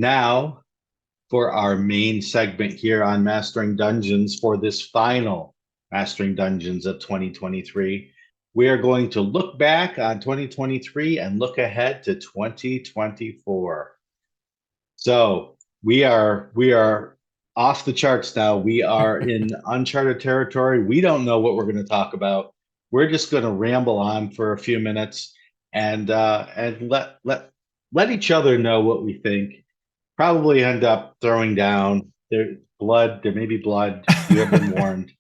Now, for our main segment here on Mastering Dungeons for this final Mastering Dungeons of 2023, we are going to look back on 2023 and look ahead to 2024. So we are off the charts now. We are in uncharted territory. We don't know what we're going to talk about. We're just going to ramble on for a few minutes and let each other know what we think. Probably end up throwing down there may be blood. You have been warned.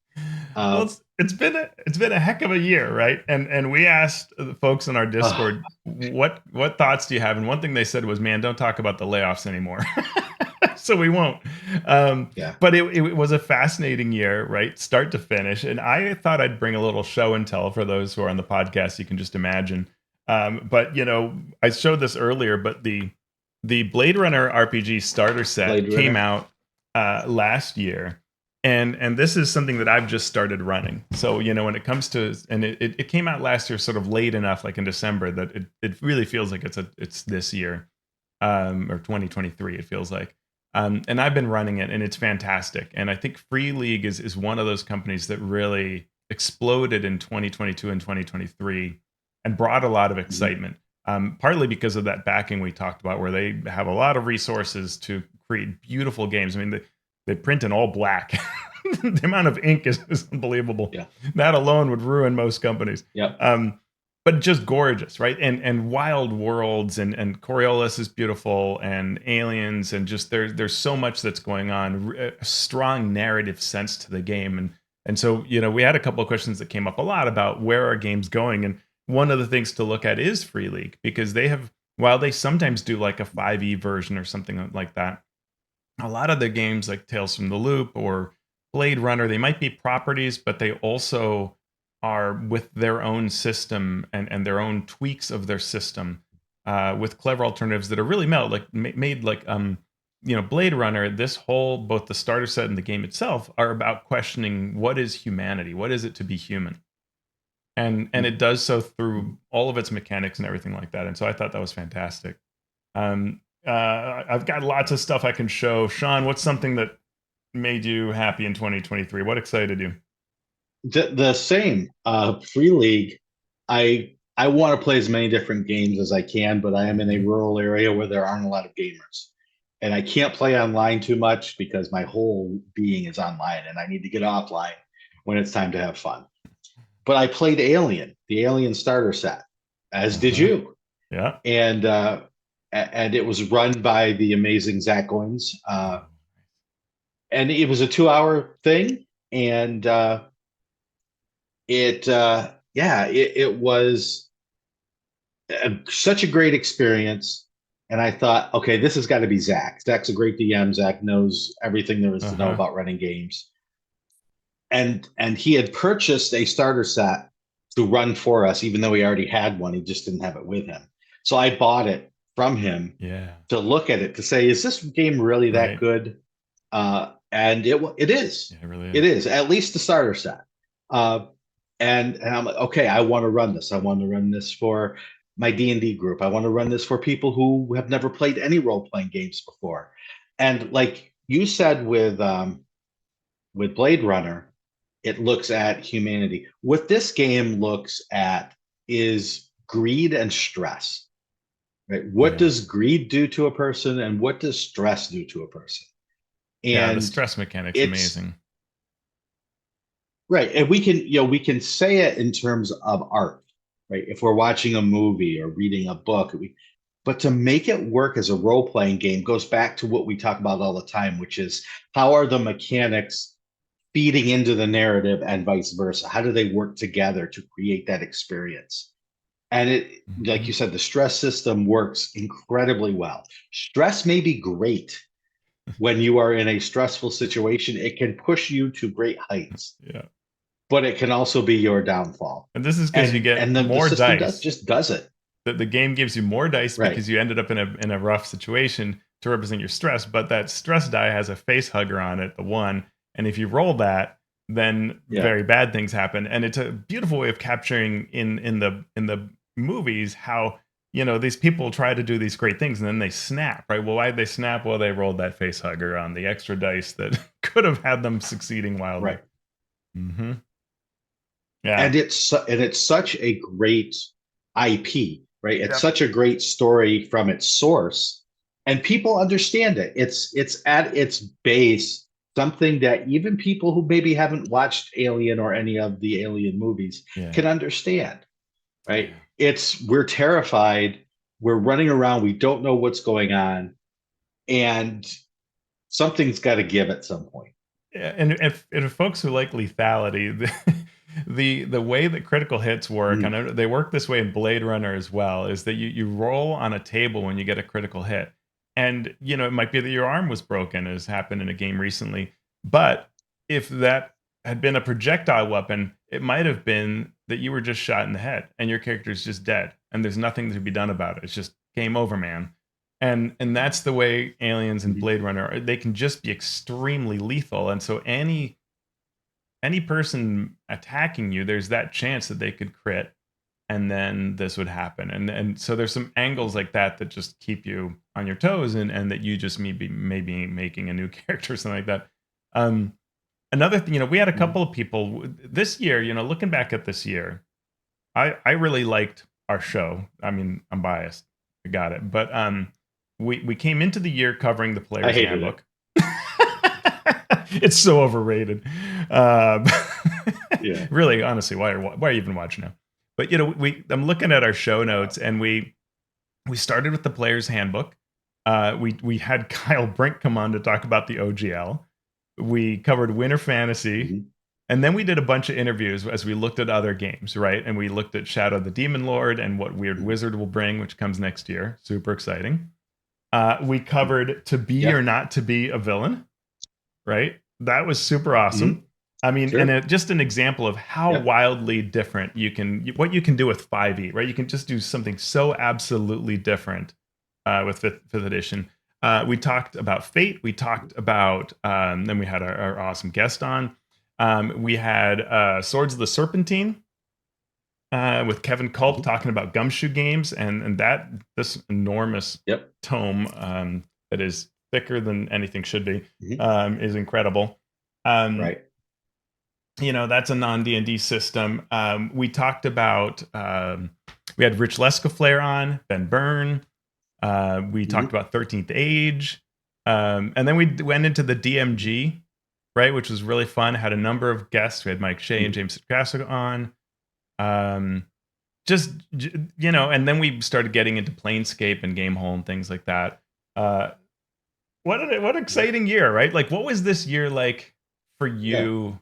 Well, Uh, it's been a heck of a year, right? And we asked the folks in our uh, Discord what thoughts do you have, and one thing they said was, "Man, don't talk about the layoffs anymore." So we won't. Um, yeah. but it was a fascinating year, right, start to finish. And I thought I'd bring a little show and tell for those who are on the podcast. You can just imagine. But I showed this earlier, but the Blade Runner RPG starter set Blade came Runner. out last year, and this is something that I've just started running. So when it comes to, and it came out last year, sort of late enough, like in December, that it really feels like it's this year, or 2023. It feels like, and I've been running it, and it's fantastic. And I think Free League is one of those companies that really exploded in 2022 and 2023, and brought a lot of Mhm. excitement. Partly because of that backing we talked about, where they have a lot of resources to create beautiful games. I mean, they print in all black. The amount of ink is unbelievable. Yeah. That alone would ruin most companies. Yep. But just gorgeous, right? And wild worlds, and Coriolis is beautiful, and aliens, and just there's so much that's going on. A strong narrative sense to the game, and so we had a couple of questions that came up a lot about where are games going, and one of the things to look at is Free League, because they have, while they sometimes do like a 5e version or something like that, a lot of the games like Tales from the Loop or Blade Runner, they might be properties, but they also are with their own system, and their own tweaks of their system, with clever alternatives that are really made like Blade Runner. This whole, both the starter set and the game itself, are about questioning what is humanity, what is it to be human, and it does so through all of its mechanics and everything like that. And so I thought that was fantastic. I've got lots of stuff I can show. Shawn, what's something that made you happy in 2023? What excited you? The same. Free League. I want to play as many different games as I can, but I am in a Mhm. rural area where there aren't a lot of gamers, and I can't play online too much because my whole being is online, and I need to get offline when it's time to have fun. But I played Alien, the Alien starter set, as did Uh-huh. you, Yeah. and and it was run by the amazing Zach Goins, and it was a 2 hour thing, and it was such a great experience. And I thought, okay, this has got to be Zach. Zach's a great DM. Zach knows everything there is to know Uh-huh. about running games. And he had purchased a starter set to run for us, even though he already had one. He just didn't have it with him. So I bought it from him Yeah. to look at it to say, is this game really that Right. good? And it is. Yeah, it really It is. is at least the starter set. Uh, and I'm like, okay, I want to run this. I want to run this for my D&D group. I want to run this for people who have never played any role playing games before. And like you said with Blade Runner, it looks at humanity. What this game looks at is greed and stress. Right? What Yeah. does greed do to a person, and what does stress do to a person? Yeah, the And stress mechanic's it's amazing. right. And we can say it in terms of art, right? If we're watching a movie or reading a book, but to make it work as a role-playing game goes back to what we talk about all the time, which is how are the mechanics feeding into the narrative and vice versa? How do they work together to create that experience? And like Mhm. you said, the stress system works incredibly well. Stress may be great when you are in a stressful situation. It can push you to great heights, Yeah. but it can also be your downfall. And this is because you And get the more system dice. does it. The game gives you more dice Right. because you ended up in a rough situation to represent your stress, but that stress die has a face hugger on it, the one, and if you roll that, then Yeah. very bad things happen. And it's a beautiful way of capturing in the movies how these people try to do these great things and then they snap, right? Well, why'd they snap? Well, they rolled that face hugger on the extra dice that could have had them succeeding wildly. Right. Mm-hmm. Yeah. And it's such a great IP, right? It's Yep. such a great story from its source, and people understand it. It's at its base something that even people who maybe haven't watched Alien or any of the Alien movies Yeah. can understand, right? Yeah. We're terrified, we're running around, we don't know what's going on, and something's got to give at some point. Yeah, and if folks who like lethality, the way that critical hits work, and they work this way in Blade Runner as well, is that you roll on a table when you get a critical hit, and it might be that your arm was broken, as happened in a game recently, but if that had been a projectile weapon, it might have been that you were just shot in the head and your character's just dead, and there's nothing to be done about it. It's just game over, man. And that's the way Aliens and Blade Runner are. They can just be extremely lethal, and so any person attacking you, there's that chance that they could crit, and then this would happen. And so there's some angles like that that just keep you on your toes, and that you just maybe making a new character or something like that. Another thing, we had a couple of people this year. Looking back at this year, I really liked our show. I mean, I'm biased, I got it, but we came into the year covering the Player's Handbook. It's so overrated. Yeah. Really, honestly, why are you even watching now? But I'm looking at our show notes, and we started with the Player's Handbook. We had Kyle Brink come on to talk about the OGL. We covered Winter Fantasy. And then we did a bunch of interviews as we looked at other games, right? And we looked at Shadow the Demon Lord and what Weird Wizard will bring, which comes next year. Super exciting. We covered To Be or Not to Be a Villain, right? That was super awesome. I mean, and just an example of how wildly different what you can do with 5e, right? You can just do something so absolutely different with fifth edition. We talked about Fate. We talked about, then we had our awesome guest on. We had Swords of the Serpentine with Kevin Culp talking about Gumshoe games, and this enormous tome that is thicker than anything should be is incredible. Right. That's a non-D&D system. We talked about, we had Rich Lescaflair on, Ben Byrne. We talked about 13th Age. And then we went into the DMG, right, which was really fun. Had a number of guests. We had Mike Shea and James Sitkaso on. And then we started getting into Planescape and Gamehole and things like that. What an exciting year, right? Like, what was this year like for you,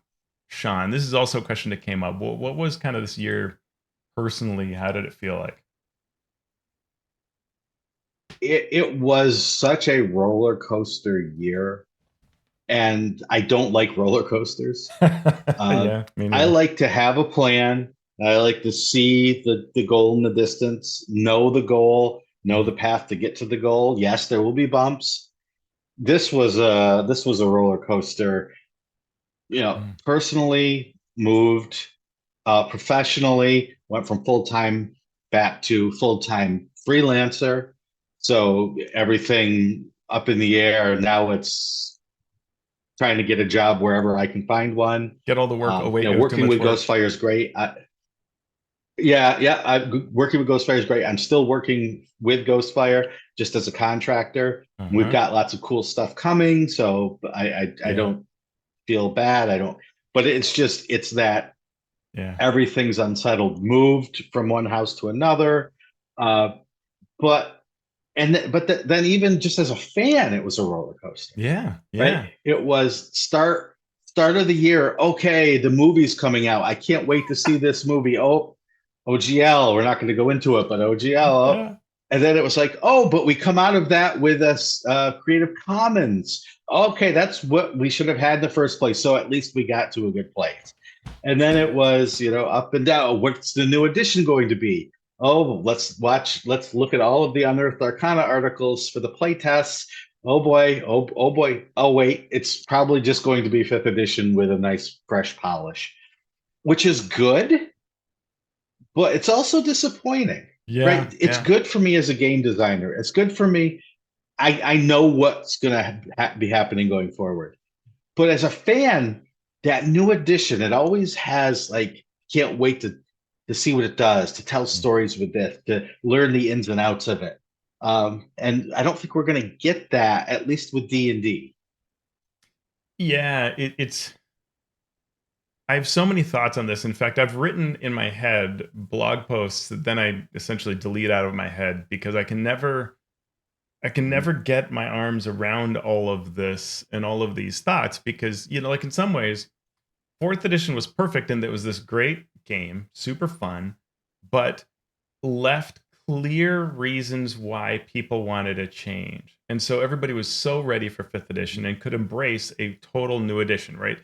Shawn? This is also a question that came up. What was kind of this year personally? How did it feel like? It was such a roller coaster year, and I don't like roller coasters. Yeah, I like to have a plan. I like to see the goal in the distance, know the goal, know the path to get to the goal. Yes, there will be bumps. This was a roller coaster. Personally moved, professionally went from full-time back to full-time freelancer. So everything up in the air. Now it's trying to get a job wherever I can find one. Get all the work away. Working with Ghostfire is great. Working with Ghostfire is great. I'm still working with Ghostfire just as a contractor. We've got lots of cool stuff coming, so I don't feel bad. But it's that everything's unsettled, moved from one house to another. Then even just as a fan, it was a roller coaster. Yeah. Right? It was start of the year. Okay, the movie's coming out. I can't wait to see this movie. Oh, OGL. We're not going to go into it, but OGL. And then it was like, but we come out of that with a Creative Commons. Okay, that's what we should have had in the first place. So at least we got to a good place. And then it was, up and down. What's the new edition going to be? Oh, let's look at all of the Unearthed Arcana articles for the playtests. Oh boy. Oh boy. Oh wait, it's probably just going to be 5th edition with a nice fresh polish, which is good, but it's also disappointing. Yeah, right? It's yeah. good for me as a game designer. It's good for me. I know what's going to be happening going forward. But as a fan, that new edition, it always has like, can't wait to see what it does, to tell stories with this, to learn the ins and outs of it. And I don't think we're going to get that, at least with D&D. Yeah, it's I have so many thoughts on this. In fact, I've written in my head blog posts that then I essentially delete out of my head because I can never get my arms around all of this and all of these thoughts because, like in some ways, fourth edition was perfect and it was this great game, super fun, but left clear reasons why people wanted a change. And so everybody was so ready for fifth edition and could embrace a total new edition, right?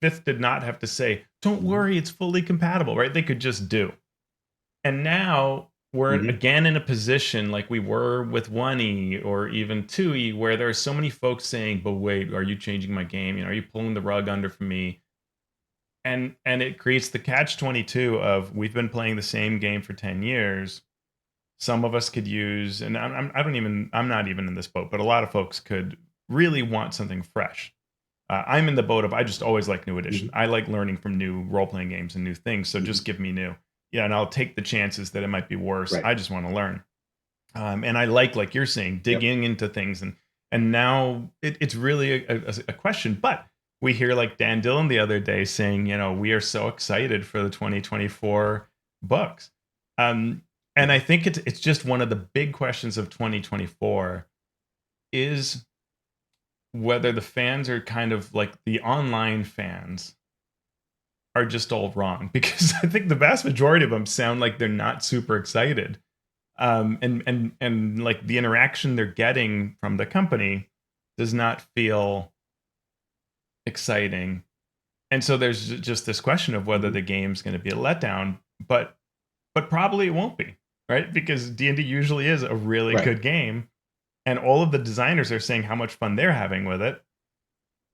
Fifth did not have to say, don't worry, it's fully compatible, right? They could just do. And now we're Mhm. again in a position like we were with 1E or even 2E, where there are so many folks saying, but wait, are you changing my game? Are you pulling the rug under from me? And it creates the catch 22 of we've been playing the same game for 10 years. Some of us could use, and I'm not even in this boat, but a lot of folks could really want something fresh. I'm in the boat of I just always like new edition. Mhm. I like learning from new role playing games and new things. So Mhm. just give me new. Yeah, and I'll take the chances that it might be worse. Right. I just want to learn. And I like you're saying, Yep. digging into things, and now it's really a question. But we hear like Dan Dillon the other day saying, we are so excited for the 2024 books. Um, and I think it's just one of the big questions of 2024 is whether the fans are kind of like the online fans are just all wrong because I think the vast majority of them sound like they're not super excited. And like the interaction they're getting from the company does not feel exciting. And so there's just this question of whether Mhm. the game's going to be a letdown, but probably it won't be, right? Because D&D usually is a really Right. good game and all of the designers are saying how much fun they're having with it.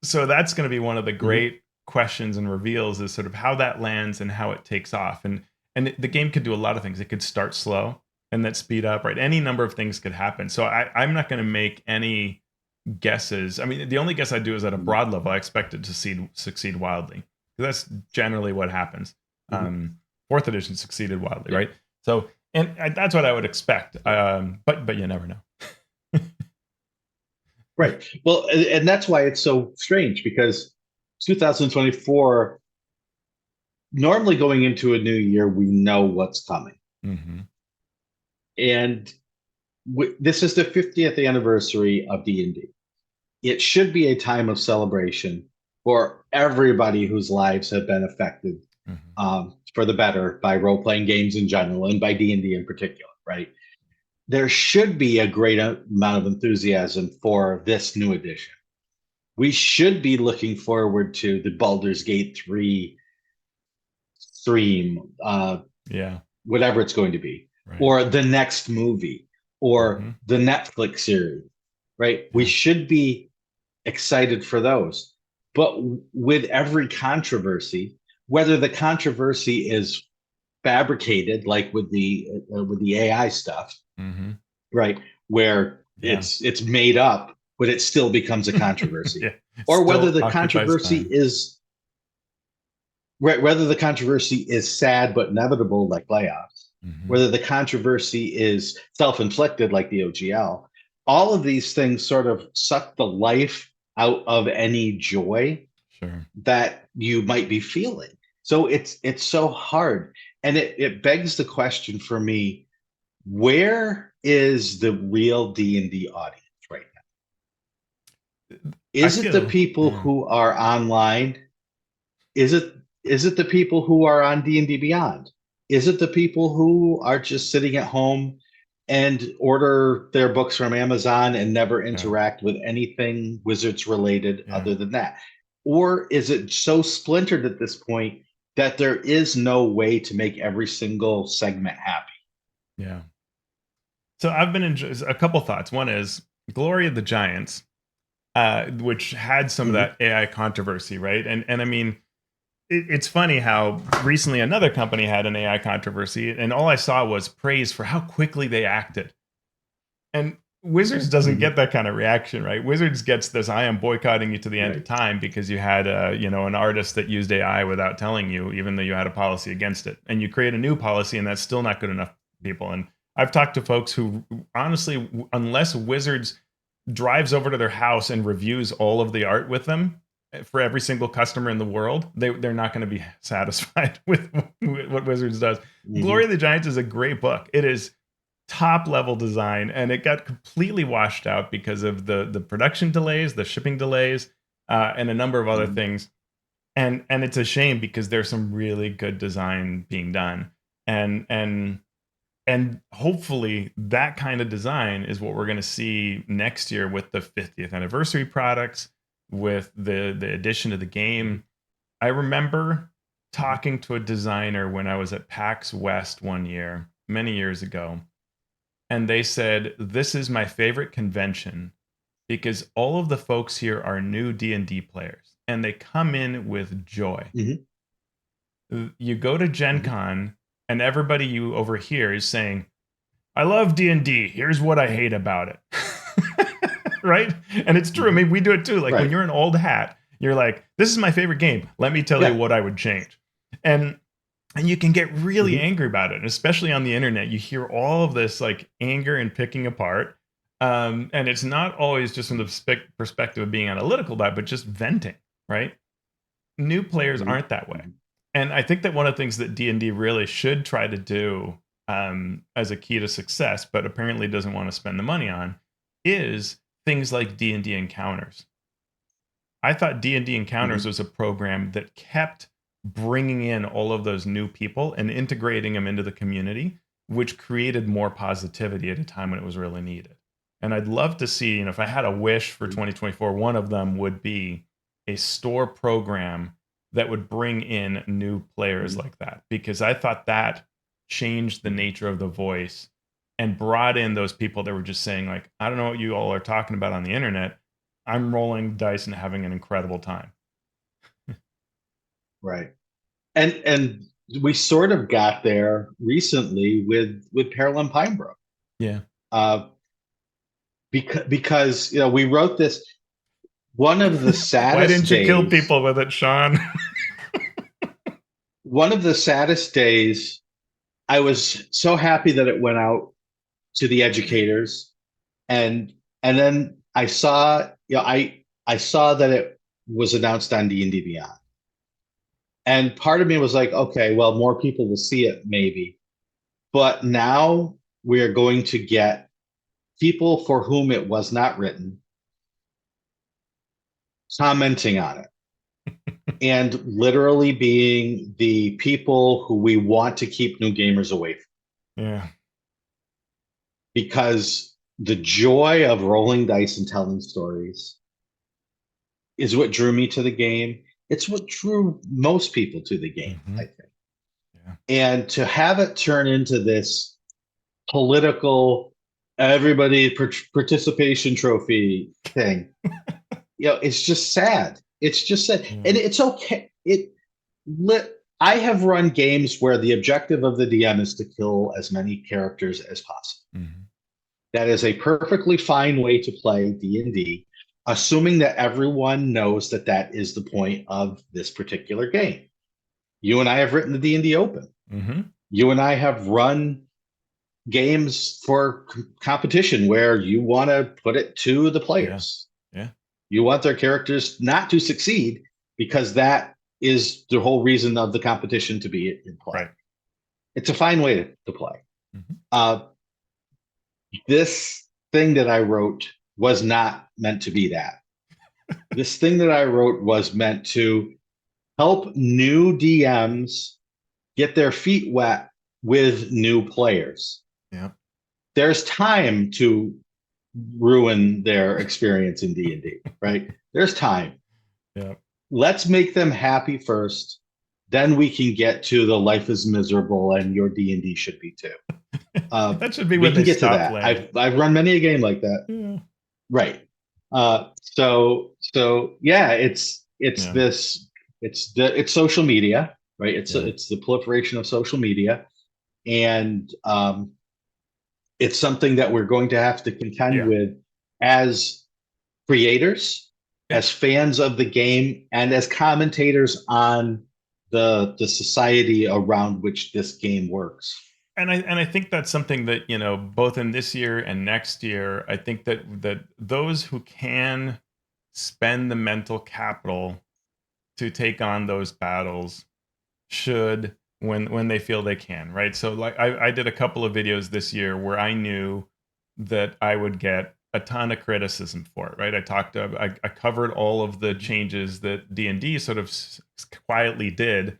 So that's going to be one of the Mhm. great questions and reveals is sort of how that lands and how it takes off. And the game could do a lot of things. It could start slow and then speed up, right? Any number of things could happen. So I'm not going to make any guesses. I mean, the only guess I do is at a Mhm. broad level. I expect it to succeed wildly. That's generally what happens. Mhm. Fourth edition succeeded wildly, Yeah. right? So, and that's what I would expect. Yeah. But you never know. Right. Well, and that's why it's so strange because 2024, normally going into a new year, we know what's coming. Hmm. And this is the 50th anniversary of D&D. It should be a time of celebration for everybody whose lives have been affected Hmm. for the better by role-playing games in general and by D&D in particular, right? There should be a great amount of enthusiasm for this new edition. We should be looking forward to the Baldur's Gate 3 stream, Yeah. whatever it's going to be, Right. or the next movie, or Hmm. the Netflix series, right? We Yeah. should be excited for those. But with every controversy, whether the controversy is fabricated, like with the AI stuff, Hmm. right, where Yeah. it's made up, but it still becomes a controversy, Yeah. It or whether still the occupies controversy time. is right, whether the controversy is sad but inevitable, like layoffs, Hmm. whether the controversy is self-inflicted, like the OGL, all of these things sort of suck the life out of any joy Sure. that you might be feeling. So it's so hard. And it begs the question for me, where is the real D&D audience right now? I Is it the feel, people yeah. who are online? Is it the people who are on D&D Beyond? Is it the people who are just sitting at home and order their books from Amazon and never Yeah. interact with anything Wizards related Yeah. other than that? Or is it so splintered at this point that there is no way to make every single segment happy? Yeah. So I've been enjoying a couple thoughts. One is Glory of the Giants, which had some of Mhm. that AI controversy, right? And I mean, it's funny how recently another company had an AI controversy, and all I saw was praise for how quickly they acted. And Wizards doesn't get that kind of reaction, right? Wizards gets this, I am boycotting you to the end of time because you had an artist that used AI without telling you, even though you had a policy against it. And you create a new policy, and that's still not good enough for people. And I've talked to folks who honestly, unless Wizards drives over to their house and reviews all of the art with them for every single customer in the world, they're not going to be satisfied with what Wizards does. Glory of the Giants is a great book. It is top level design, and it got completely washed out because of the production delays, the shipping delays, and a number of other things. And it's a shame because there's some really good design being done, and hopefully that kind of design is what we're going to see next year with the 50th anniversary products, with the addition of the game. I remember talking to a designer when I was at PAX West one year, many years ago, and they said, this is my favorite convention because all of the folks here are new D&D players, and they come in with joy. You go to Gen Con, and everybody you overhear is saying, I love D&D. Here's what I hate about it. Right? And it's true. I mean, we do it too. Like when you're an old hat, you're like, this is my favorite game. Let me tell you what I would change. And you can get really angry about it, especially on the internet. You hear all of this like anger and picking apart. And it's not always just from the perspective of being analytical about it, but just venting, right? New players aren't that way. And I think that one of the things that D&D really should try to do as a key to success, but apparently doesn't want to spend the money on, is things like D&D Encounters. I thought D&D Encounters was a program that kept bringing in all of those new people and integrating them into the community, which created more positivity at a time when it was really needed. And I'd love to see, if I had a wish for 2024, one of them would be a store program that would bring in new players like that, because I thought that changed the nature of the voice and brought in those people that were just saying, like, I don't know what you all are talking about on the internet. I'm rolling dice and having an incredible time. Right. And we sort of got there recently with Peril and Pinebrook. Yeah. Because we wrote this. One of the saddest Why didn't you kill days- people with it, Shawn? One of the saddest days, I was so happy that it went out to the educators, and then I saw, I saw that it was announced on D&D Beyond. And part of me was like, okay, well, more people will see it maybe. But now we are going to get people for whom it was not written commenting on it. And literally being the people who we want to keep new gamers away from. Yeah. Because the joy of rolling dice and telling stories is what drew me to the game. It's what drew most people to the game, I think. Yeah. And to have it turn into this political, everybody participation trophy thing, it's just sad. It's just sad. And it's okay. I have run games where the objective of the DM is to kill as many characters as possible. That is a perfectly fine way to play D&D, assuming that everyone knows that that is the point of this particular game. You and I have written the D&D Open. You and I have run games for competition where you want to put it to the players. Yeah. You want their characters not to succeed because that is the whole reason of the competition to be in play. Right. It's a fine way to play. This thing that I wrote was not meant to be that. This thing that I wrote was meant to help new DMs get their feet wet with new players. Yeah. There's time to ruin their experience in D&D, right? There's time. Yeah. Let's make them happy first. Then we can get to the life is miserable and your D&D should be too. That should be when they get stop to that. playing. I've run many a game like that. Yeah. Right. So yeah, it's this it's social media, right? Yeah. It's the proliferation of social media, and it's something that we're going to have to contend Yeah. with as creators, Yeah. as fans of the game, and as commentators on the society around which this game works. And I think that's something that, both in this year and next year, I think that those who can spend the mental capital to take on those battles should, when they feel they can, right? So like I did a couple of videos this year where I knew that I would get a ton of criticism for it, right? I covered all of the changes that D&D sort of quietly did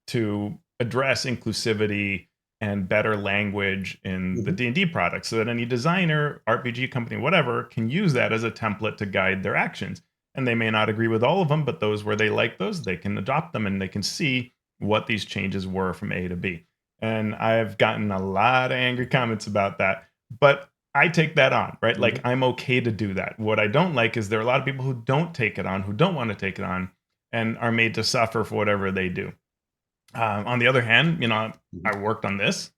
to address inclusivity and better language in the Mhm. D&D product, so that any designer, RPG company, whatever, can use that as a template to guide their actions. And they may not agree with all of them, but those where they like those, they can adopt them and they can see what these changes were from A to B. And I've gotten a lot of angry comments about that, but I take that on, right? Like, Mhm. I'm okay to do that. What I don't like is there are a lot of people who don't take it on, who don't want to take it on, and are made to suffer for whatever they do. On the other hand, I worked on this,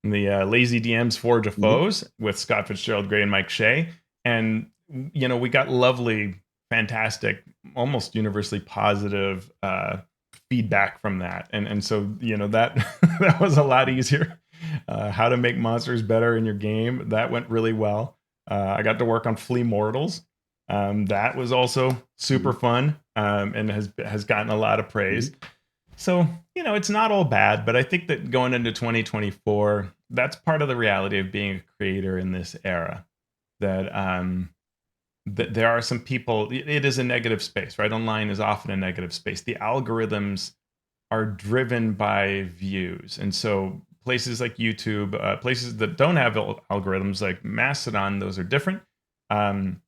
the Lazy DMs Forge of Mhm. Foes with Scott Fitzgerald Gray and Mike Shea. And, we got lovely, fantastic, almost universally positive feedback from that. And so, that that was a lot easier. How to make monsters better in your game. That went really well. I got to work on Flea Mortals. That was also super Mhm. fun, and has gotten a lot of praise. Mhm. So, it's not all bad, but I think that going into 2024, that's part of the reality of being a creator in this era. That there are some people, it is a negative space, right? Online is often a negative space. The algorithms are driven by views. And so places like YouTube, places that don't have algorithms like Mastodon, those are different. Um,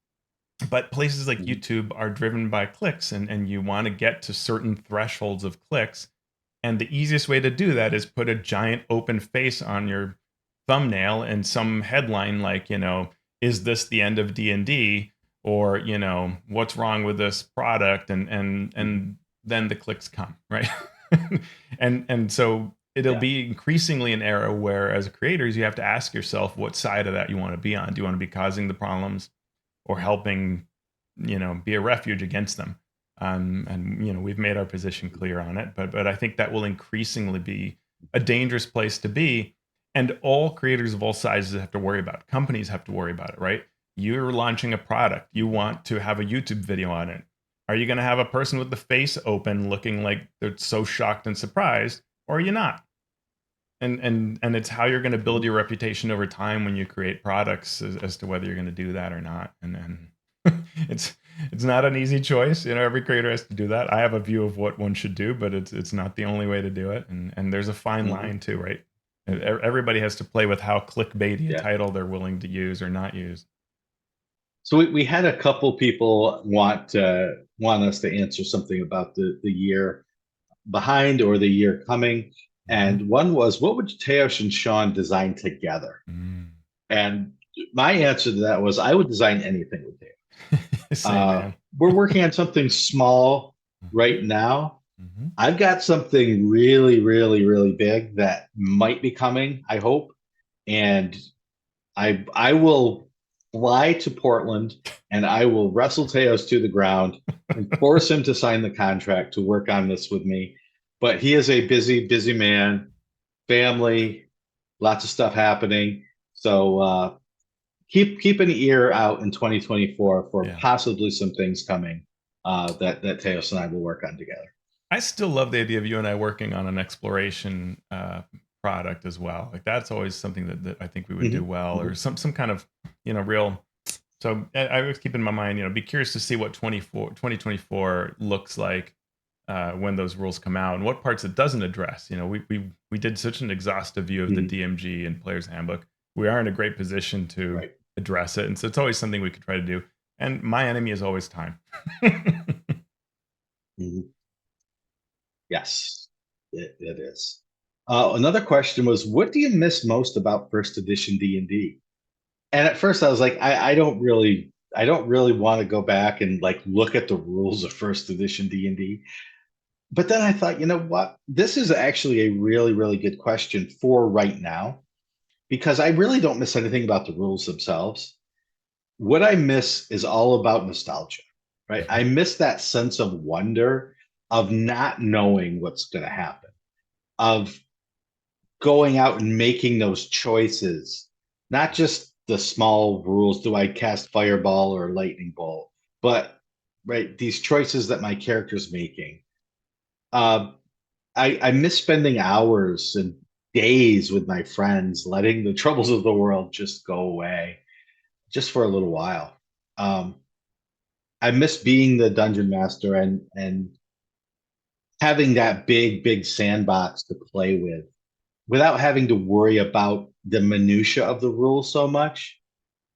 but places like Mhm. YouTube are driven by clicks, and you want to get to certain thresholds of clicks. And the easiest way to do that is put a giant open face on your thumbnail and some headline like, is this the end of D&D? Or, what's wrong with this product? And then the clicks come, right? And so it'll Yeah. be increasingly an era where, as creators, you have to ask yourself what side of that you want to be on. Do you want to be causing the problems, or helping, be a refuge against them? And we've made our position clear on it, but I think that will increasingly be a dangerous place to be, and all creators of all sizes have to worry about it. Companies have to worry about it, right? You're launching a product, you want to have a YouTube video on it. Are you going to have a person with the face open looking like they're so shocked and surprised, or are you not? And it's how you're going to build Mhm. your reputation over time when you create products, as to whether you're going to do that or not. And then it's not an easy choice. Every creator has to do that. I have a view of what one should do, but it's not the only way to do it. And there's a fine Mhm. line too, right? Everybody has to play with how clickbaity a Yeah. title they're willing to use or not use. So we had a couple people want us to answer something about the year behind or the year coming. Mhm. And one was, what would Teos and Shawn design together? Mm. And my answer to that was, I would design anything with Teos. Same, man. We're working on something small right now. Mhm. I've got something really, really, really big that might be coming, I hope. And I will fly to Portland and I will wrestle Teos to the ground and force him to sign the contract to work on this with me. But he is a busy, busy man, family, lots of stuff happening. So keep an ear out in 2024 for Yeah. possibly some things coming that Teos and I will work on together. I still love the idea of you and I working on an exploration product as well. Like, that's always something that I think we would do Mhm, well, or mhm. some kind of, real. So I always keep in my mind, be curious to see what 2024 looks like when those rules come out, and what parts it doesn't address. We did such an exhaustive view of the Mhm. DMG and Player's Handbook. We are in a great position to Right. address it, and so it's always something we could try to do. And my enemy is always time. Mhm. Yes, it is. Another question was, what do you miss most about first edition D&D? And at first I was like, I don't really want to go back and like look at the rules of first edition D&D. but then I thought, you know what? This is actually a really, really good question for right now because I really don't miss anything about the rules themselves. What I miss is all about nostalgia, right? I Mhm. miss that sense of wonder of not knowing what's going to happen, of going out and making those choices, not just the small rules, do I cast fireball or lightning bolt, but right, these choices that my character's making. Uh, I miss spending hours and days with my friends, letting the troubles of the world just go away just for a little while. Um, I miss being the dungeon master and having that big sandbox to play with without having to worry about the minutia of the rules so much,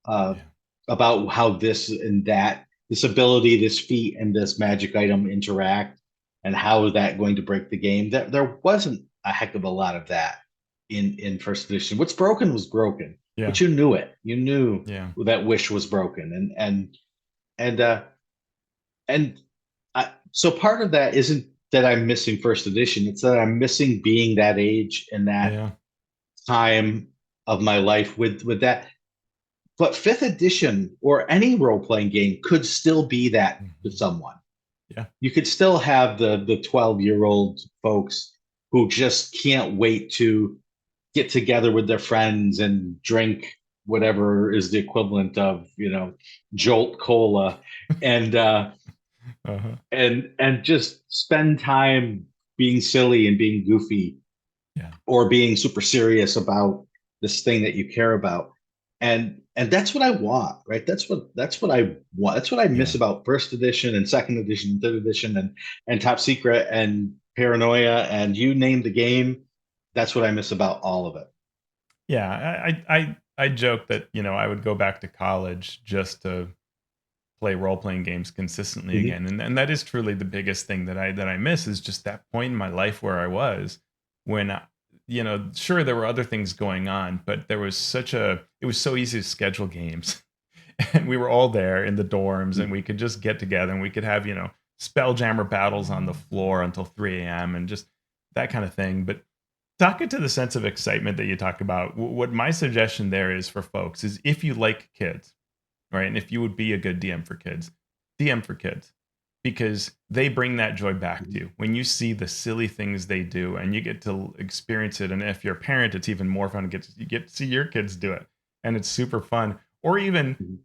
uh, Yeah. about how this and that, this ability, this feat, and this magic item interact, and how is that going to break the game. That there wasn't a heck of a lot of that in first edition. What's broken was broken, Yeah. but you knew it. You knew Yeah. that wish was broken, and and so part of that isn't that I'm missing first edition. It's that I'm missing being that age and that Yeah. time of my life with that. But fifth edition or any role playing game could still be that to Mhm. someone. Yeah. You could still have the 12-year-old folks who just can't wait to get together with their friends and drink whatever is the equivalent of, Jolt Cola and Uh-huh. and just spend time being silly and being goofy Yeah. or being super serious about this thing that you care about. And that's what I want, right? That's what I want. That's what I miss Yeah. about first edition and second edition and third edition and top secret and paranoia and you name the game. That's what I miss about all of it. Yeah. I joke that, I would go back to college just to play role playing games consistently Mhm. again. And that is truly the biggest thing that I miss is just that point in my life where I was when sure there were other things going on, but there was it was so easy to schedule games. And we were all there in the dorms and we could just get together and we could have, spelljammer battles on the floor until 3 a.m. and just that kind of thing. But talking to the sense of excitement that you talk about, what my suggestion there is for folks is if you like kids, right? And if you would be a good DM for kids, DM for kids because they bring that joy back to Mhm. you when you see the silly things they do and you get to experience it. And if you're a parent, it's even more fun to you get to see your kids do it, and it's super fun. Or even Mhm.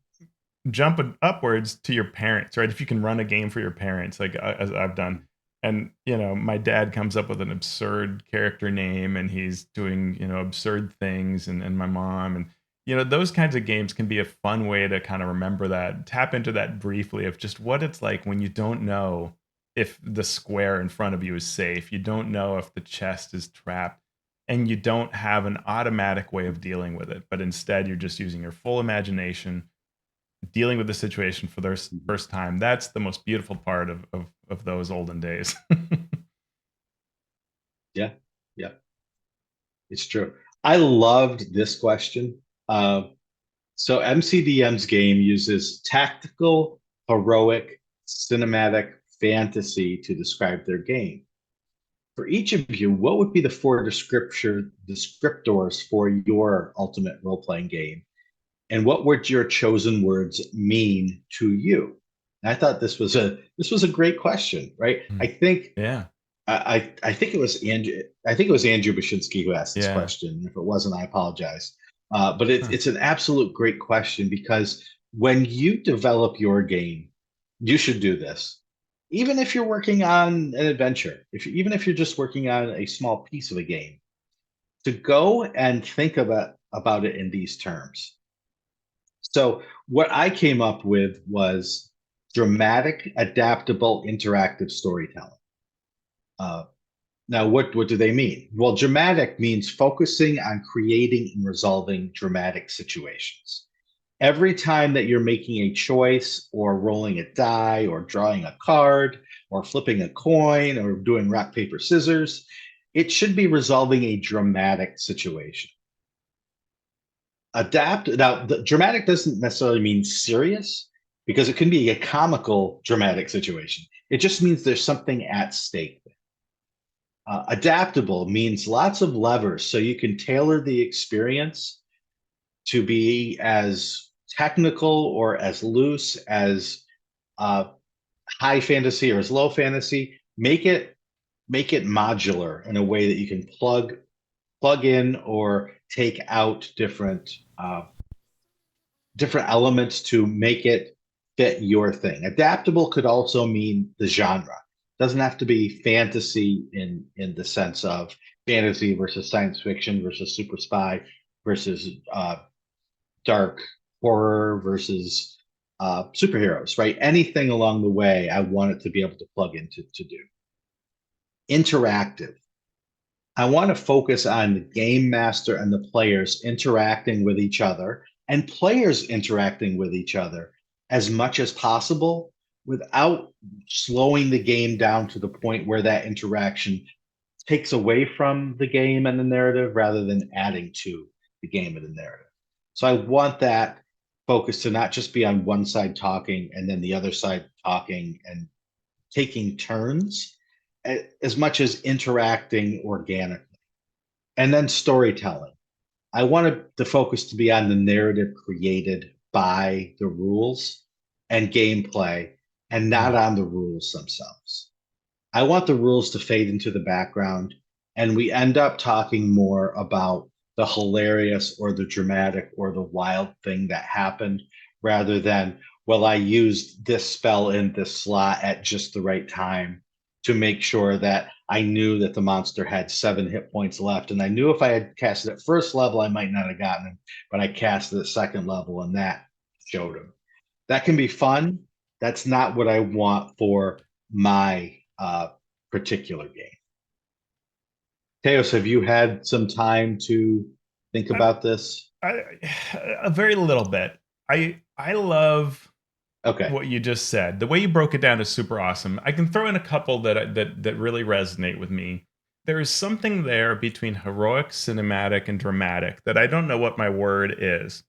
jumping upwards to your parents, right? If you can run a game for your parents, like as I've done, and my dad comes up with an absurd character name, and he's doing absurd things, and my mom, and those kinds of games can be a fun way to kind of remember that, tap into that briefly of just what it's like when you don't know if the square in front of you is safe, you don't know if the chest is trapped, and you don't have an automatic way of dealing with it, but instead you're just using your full imagination dealing with the situation for their Mhm. first time. That's the most beautiful part of those olden days. Yeah, yeah, it's true. I loved this question. Uh, So MCDM's game uses tactical, heroic, cinematic fantasy to describe their game. For each of you, what would be the four descriptors for your ultimate role-playing game? And what would your chosen words mean to you? And I thought this was a great question, right? I Mm. think Yeah, I think it was Andrew. I think it was Andrew Bashinsky who asked this yeah. question. If it wasn't, I apologize. But Huh. it's an absolute great question because when you develop your game, you should do this. Even if you're working on an adventure, even if you're just working on a small piece of a game, to go and think about it in these terms. So what I came up with was dramatic, adaptable, interactive storytelling. Uh, Now, what do they mean? Well, dramatic means focusing on creating and resolving dramatic situations. Every time that you're making a choice or rolling a die or drawing a card or flipping a coin or doing rock, paper, scissors, it should be resolving a dramatic situation. Adapt. Now, the dramatic doesn't necessarily mean serious because it can be a comical dramatic situation. It just means there's something at stake. Adaptable means lots of levers, so you can tailor the experience to be as technical or as loose as uh, high fantasy or as low fantasy. Make it modular in a way that you can plug in or take out different elements to make it fit your thing. Adaptable could also mean the genre. Doesn't have to be fantasy in the sense of fantasy versus science fiction versus super spy versus dark horror versus superheroes, right? Anything along the way, I want it to be able to plug into to do. Interactive. I want to focus on the game master and the players interacting with each other and players interacting with each other as much as possible without slowing the game down to the point where that interaction takes away from the game and the narrative rather than adding to the game and the narrative. So I want that focus to not just be on one side talking and then the other side talking and taking turns as much as interacting organically. And then storytelling. I wanted the focus to be on the narrative created by the rules and gameplay and not on the rules themselves. I want the rules to fade into the background and we end up talking more about the hilarious or the dramatic or the wild thing that happened rather than, well, I used this spell in this slot at just the right time to make sure that I knew that the monster had 7 hit points left. And I knew if I had cast it at first level, I might not have gotten him, but I cast it at second level and that showed him. That can be fun. That's not what I want for my particular game. Teos, have you had some time to think I, about this? I, a very little bit. I love Okay. what you just said. The way you broke it down is super awesome. I can throw in a couple that really resonate with me. There is something there between heroic, cinematic, and dramatic that I don't know what my word is.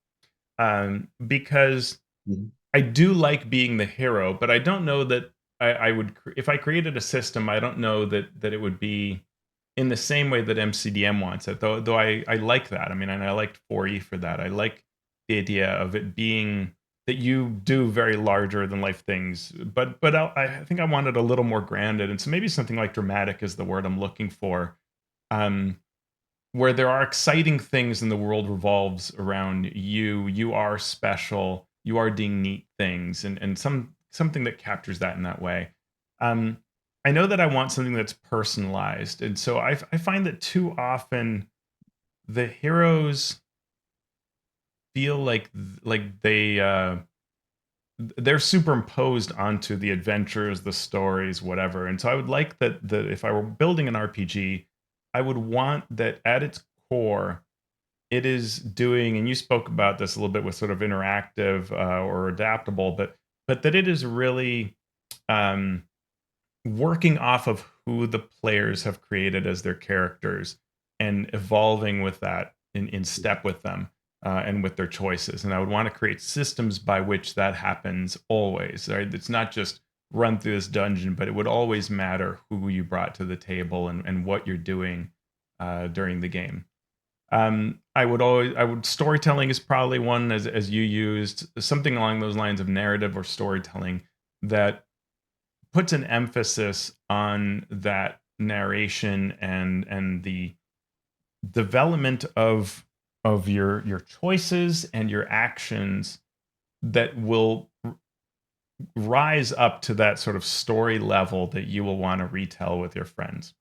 Because Mhm. I do like being the hero, but I don't know that I would if I created a system. I don't know that it would be in the same way that MCDM wants it. Though I like that. I mean, and I liked 4E for that. I like the idea of it being that you do very larger than life things. But I think I wanted a little more grounded, and so maybe something like dramatic is the word I'm looking for. Um, where there are exciting things and the world revolves around you. You are special. You are doing neat things, and something that captures that in that way. Um, I know that I want something that's personalized, and so I find that too often the heroes feel like they're superimposed onto the adventures, the stories, whatever. And so I would like that if I were building an RPG, I would want that at its core it is doing, and you spoke about this a little bit with sort of interactive or adaptable, but that it is really um, working off of who the players have created as their characters and evolving with that in step with them and with their choices. And I would want to create systems by which that happens always. Right? It's not just run through this dungeon, but it would always matter who you brought to the table and what you're doing during the game. I would storytelling is probably one as you used something along those lines of narrative or storytelling that puts an emphasis on that narration and the development of your choices and your actions that will rise up to that sort of story level that you will want to retell with your friends.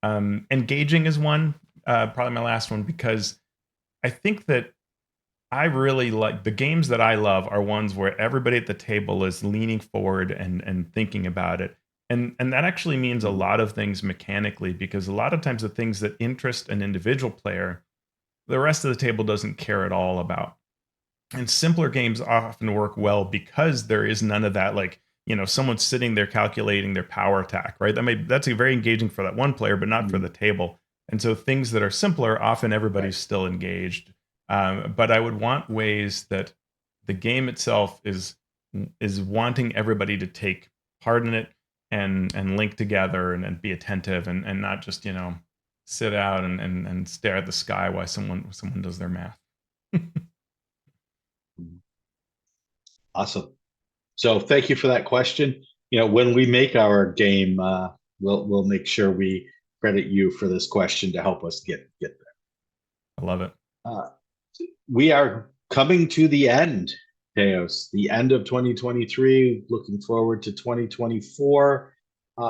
Engaging is one, probably my last one, because I think that I really like the games that I love are ones where everybody at the table is leaning forward and thinking about it. And that actually means a lot of things mechanically because a lot of times the things that interest an individual player, the rest of the table doesn't care at all about. And simpler games often work well because there is none of that like, someone's sitting there calculating their power attack, right? That's a very engaging for that one player, but not for Mhm. the table. And so things that are simpler, often Right. everybody's still engaged. But I would want ways that the game itself is wanting everybody to take part in it. and link together and be attentive and not just sit out and stare at the sky while someone does their math. Awesome. So thank you for that question. When we make our game, we'll make sure we credit you for this question to help us get there. I love it. We are coming to the end, Teos, the end of 2023. Looking forward to 2024.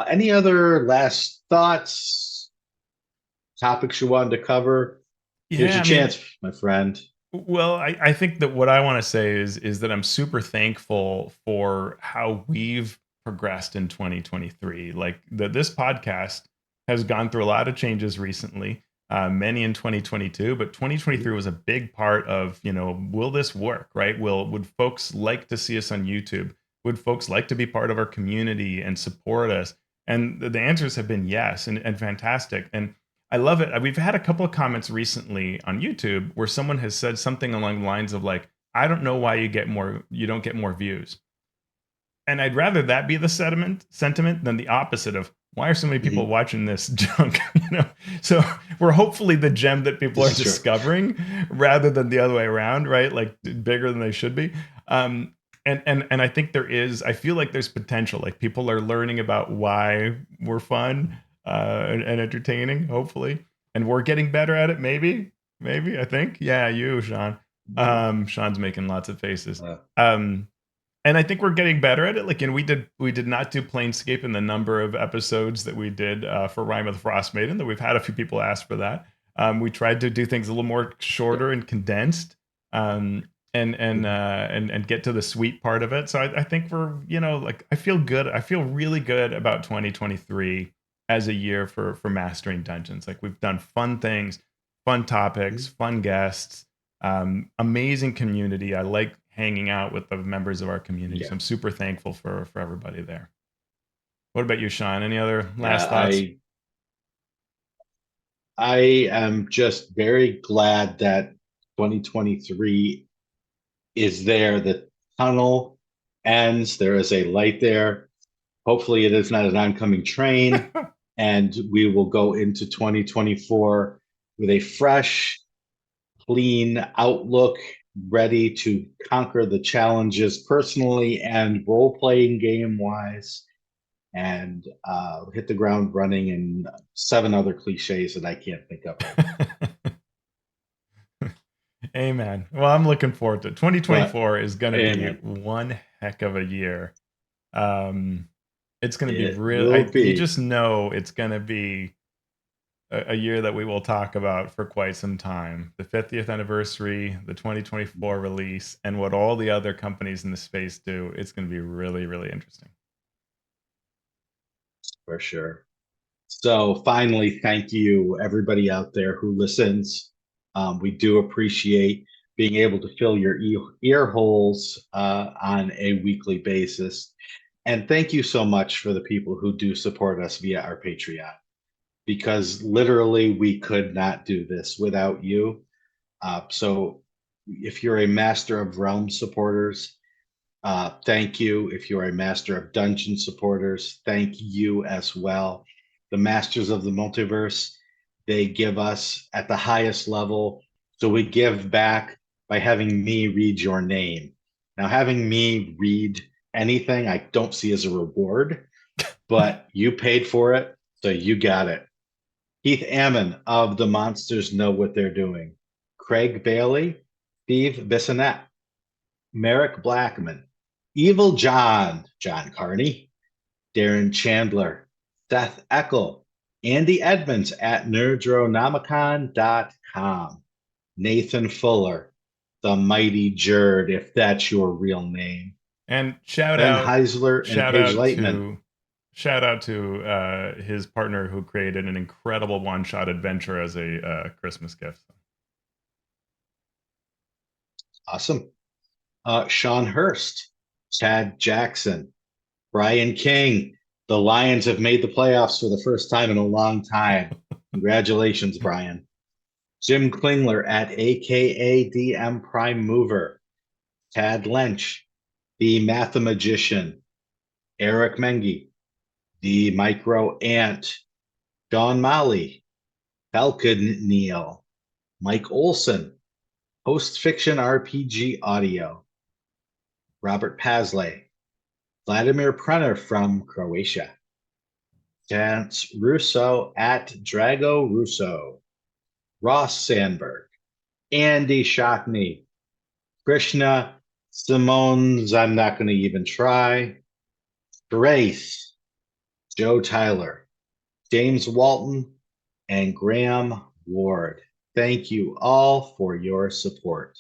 Any other last thoughts, topics you wanted to cover? Here's Yeah, your I mean, chance, my friend. well, I think that what I want to say is that I'm super thankful for how we've progressed in 2023. Like this podcast has gone through a lot of changes recently, many in 2022, but 2023 was a big part of, will this work, right? Would folks like to see us on YouTube? Would folks like to be part of our community and support us? And the answers have been yes, and fantastic. And I love it. We've had a couple of comments recently on YouTube where someone has said something along the lines of like, "I don't know why you don't get more views." And I'd rather that be the sentiment than the opposite of why are so many people Mhm. watching this junk? So we're hopefully the gem that people This are is true. discovering rather than the other way around, right? Like bigger than they should be. And I think I feel like there's potential. Like people are learning about why we're fun and entertaining, hopefully, and we're getting better at it. Maybe I think, yeah, you, Shawn. Shawn's making lots of faces. Uh, Um, and I think we're getting better at it. Like, and we did not do Planescape in the number of episodes that we did for Rime of the Frost Maiden. That we've had a few people ask for that. We tried to do things a little more yeah. shorter and condensed, and get to the sweet part of it. So I think we're like I feel good. I feel really good about 2023 as a year for mastering dungeons. Like we've done fun things, fun topics, Mhm. fun guests, amazing community. I like hanging out with the members of our community. So Yeah. I'm super thankful for everybody there. What about you, Shawn? Any other Yeah. last thoughts? I am just very glad that 2023 is there. The tunnel ends. There is a light there. Hopefully, it is not an oncoming train, and we will go into 2024 with a fresh, clean outlook, ready to conquer the challenges personally and role playing game wise, and hit the ground running, and seven other cliches that I can't think of right now. Amen. Well, I'm looking forward to it. But 2024 is going to be amen. one heck of a year. Um, it's going to be It real. will You be just know it's going to be a year that we will talk about for quite some time. The 50th anniversary, the 2024 release, and what all the other companies in the space do. It's going to be really, really interesting. for sure. So finally, thank you, everybody out there who listens. We do appreciate being able to fill your ear holes on a weekly basis. And thank you so much for the people who do support us via our Patreon, because literally we could not do this without you. So if you're a Master of Realm supporters, thank you. If you're a Master of Dungeon supporters, thank you as well. The Masters of the Multiverse, they give us at the highest level. So we give back by having me read your name. Now, having me read anything, I don't see as a reward, but you paid for it, so you got it. Keith Ammon of The Monsters Know What They're Doing. Craig Bailey, Steve Bissonette, Merrick Blackman, Evil John, John Carney, Darren Chandler, Seth Eckel, Andy Edmonds at nerdronomicon.com, Nathan Fuller, the Mighty Jerd, if that's your real name, And shout Ben out, Heisler, and shout Paige out Lightman. to, shout out to his partner who created an incredible one-shot adventure as a Christmas gift. Awesome. Sean Hurst, Chad Jackson, Brian King. The Lions have made the playoffs for the first time in a long time. Congratulations, Brian. Jim Klingler at AKA DM Prime Mover. Tad Lynch, the Mathemagician. Eric Mengi, The Micro Ant, John Molly, Falcon Neal, Mike Olson, Post Fiction RPG Audio, Robert Pasley, Vladimir Prenner from Croatia, Chance Russo at Drago Russo, Ross Sandberg, Andy Shockney, Krishna Simones, I'm not going to even try, Grace, Joe Tyler, James Walton, and Graham Ward. Thank you all for your support.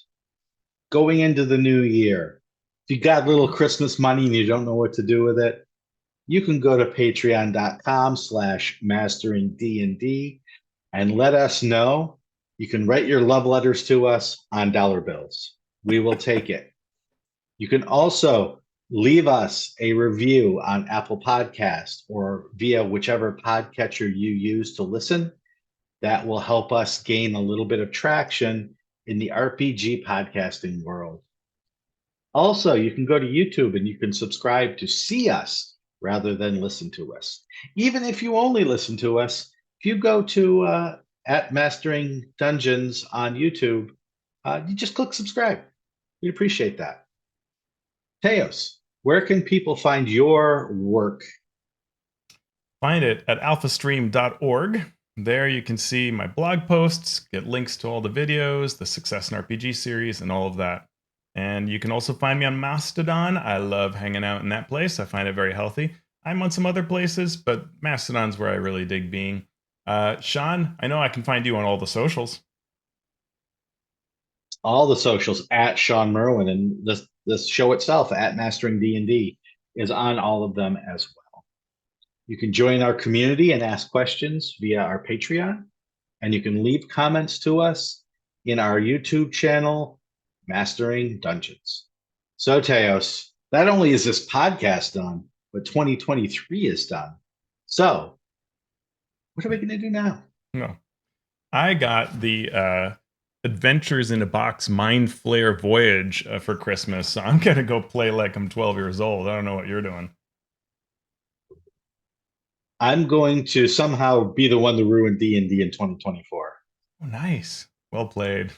Going into the new year, if you got little Christmas money and you don't know what to do with it, you can go to patreon.com/masteringdnd and let us know. You can write your love letters to us on dollar bills. We will take it. You can also leave us a review on Apple Podcast or via whichever podcatcher you use to listen. That will help us gain a little bit of traction in the RPG podcasting world. Also, you can go to YouTube and you can subscribe to see us rather than listen to us. Even if you only listen to us, if you go to at Mastering Dungeons on YouTube, you just click subscribe. We'd appreciate that. Teos, where can people find your work? Find it at alphastream.org. There you can see my blog posts, get links to all the videos, the Success in RPG series, and all of that. And you can also find me on Mastodon. I love hanging out in that place. I find it very healthy. I'm on some other places, but Mastodon's where I really dig being. Shawn, I know I can find you on all the socials. All the socials at Shawn Merwin, and this show itself at Mastering D&D is on all of them as well. You can join our community and ask questions via our Patreon, and you can leave comments to us in our YouTube channel, Mastering Dungeons. So, Teos, not only is this podcast done, but 2023 is done. So, what are we going to do now? No. I got the Adventures in a Box Mind Flayer Voyage for Christmas, so I'm going to go play like I'm 12 years old. I don't know what you're doing. I'm going to somehow be the one to ruin D&D in 2024. Oh, nice. Well played.